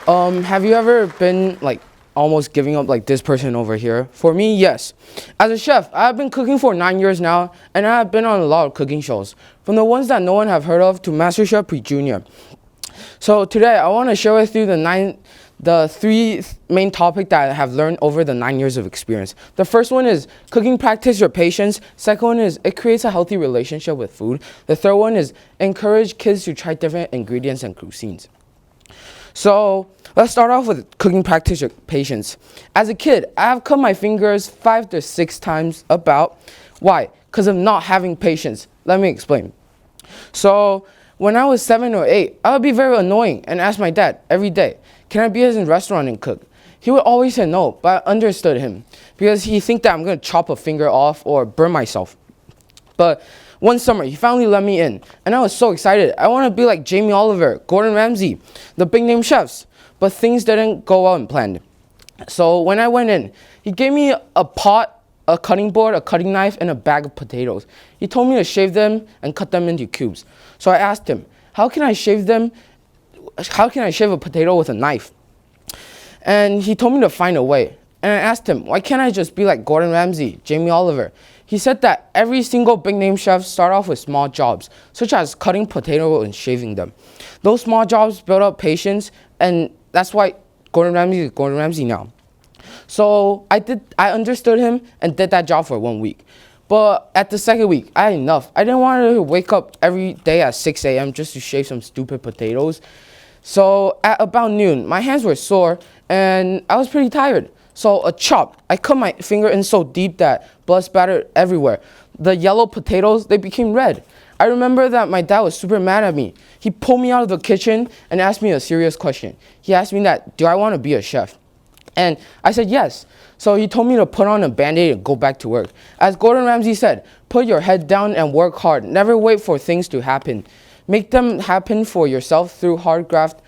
Have you ever been like almost giving up like this person over here? For me, yes. As a chef, I've been cooking for 9 years now, and I have been on a lot of cooking shows, from the ones that no one have heard of to MasterChef Pre-Junior. So today, I want to share with you the three main topics that I have learned over the 9 years of experience. The first one is cooking practice your patience. Second one is it creates a healthy relationship with food. The third one is encourage kids to try different ingredients and cuisines. So let's start off with cooking practice your patience. As a kid, I have cut my fingers 5 to 6 times about. Why? Because of not having patience. Let me explain. So when I was 7 or 8, I would be very annoying and ask my dad every day, can I be in his restaurant and cook? He would always say no, but I understood him because he think that I'm going to chop a finger off or burn myself. But one summer, he finally let me in, and I was so excited. I want to be like Jamie Oliver, Gordon Ramsay, the big name chefs. But things didn't go well and planned. So when I went in, he gave me a pot, a cutting board, a cutting knife, and a bag of potatoes. He told me to shave them and cut them into cubes. So I asked him, how can I shave a potato with a knife? And he told me to find a way. And I asked him, why can't I just be like Gordon Ramsay, Jamie Oliver? He said that every single big name chef start off with small jobs, such as cutting potatoes and shaving them. Those small jobs build up patience, and that's why Gordon Ramsay is Gordon Ramsay now. So I understood him and did that job for 1 week. But at the second week, I had enough. I didn't want to wake up every day at 6 a.m. just to shave some stupid potatoes. So at about noon, my hands were sore and I was pretty tired. So a chop, I cut my finger in so deep that blood spattered everywhere. The yellow potatoes, they became red. I remember that my dad was super mad at me. He pulled me out of the kitchen and asked me a serious question. He asked me that, do I want to be a chef? And I said yes. So he told me to put on a Band-Aid and go back to work. As Gordon Ramsay said, put your head down and work hard. Never wait for things to happen. Make them happen for yourself through hard graft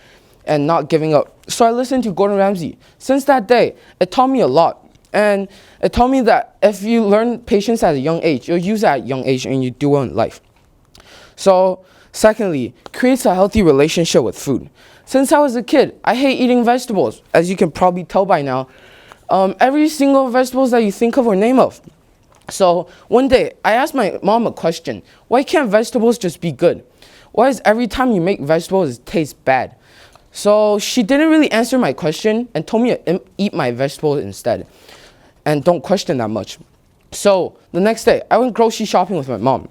and not giving up. So I listened to Gordon Ramsay. Since that day, it taught me a lot. And it taught me that if you learn patience at a young age, you'll use it at a young age and you do well in life. So secondly, creates a healthy relationship with food. Since I was a kid, I hate eating vegetables, as you can probably tell by now. Every single vegetables that you think of or name of. So one day, I asked my mom a question. Why can't vegetables just be good? Why is every time you make vegetables, it tastes bad? So she didn't really answer my question and told me to eat my vegetables instead. And don't question that much. So the next day, I went grocery shopping with my mom.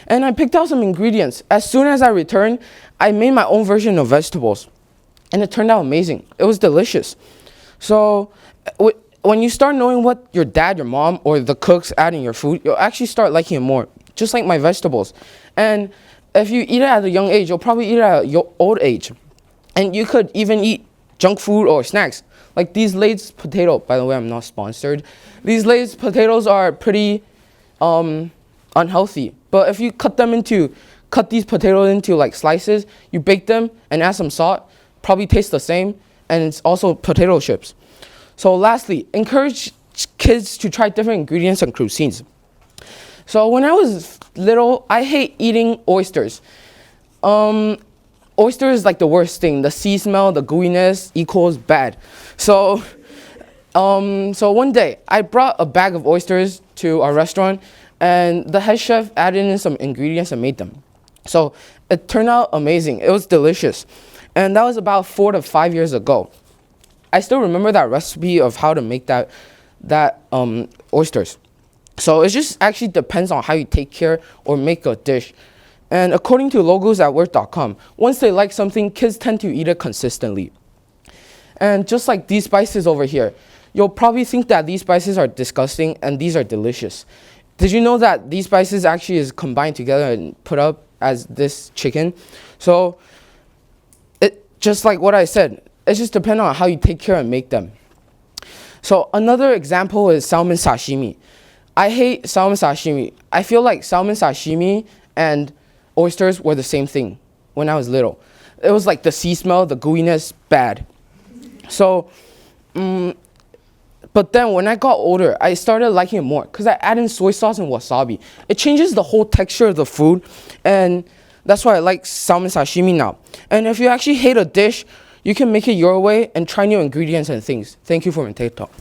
And I picked out some ingredients. As soon as I returned, I made my own version of vegetables. And it turned out amazing. It was delicious. So when you start knowing what your dad, your mom, or the cooks add in your food, you'll actually start liking it more. Just like my vegetables. And if you eat it at a young age, you'll probably eat it at your old age. And you could even eat junk food or snacks. Like these Lay's potato, by the way, I'm not sponsored. These Lay's potatoes are pretty unhealthy. But if you cut these potatoes into like slices, you bake them and add some salt, probably taste the same. And it's also potato chips. So lastly, encourage kids to try different ingredients and cuisines. So when I was little, I hate eating oysters. Oyster is like the worst thing. The sea smell, the gooiness equals bad. So one day I brought a bag of oysters to our restaurant, and the head chef added in some ingredients and made them. So it turned out amazing. It was delicious, and that was about 4 to 5 years ago. I still remember that recipe of how to make that oysters. So it just actually depends on how you take care or make a dish. And according to logosatwork.com, once they like something, kids tend to eat it consistently. And just like these spices over here, you'll probably think that these spices are disgusting and these are delicious. Did you know that these spices actually is combined together and put up as this chicken? So it just like what I said, it just depends on how you take care and make them. So another example is salmon sashimi. I hate salmon sashimi. I feel like salmon sashimi and oysters were the same thing when I was little. It was like the sea smell, the gooiness, bad. So, but then when I got older, I started liking it more because I added in soy sauce and wasabi. It changes the whole texture of the food, and that's why I like salmon sashimi now. And if you actually hate a dish, you can make it your way and try new ingredients and things. Thank you for my TED Talk.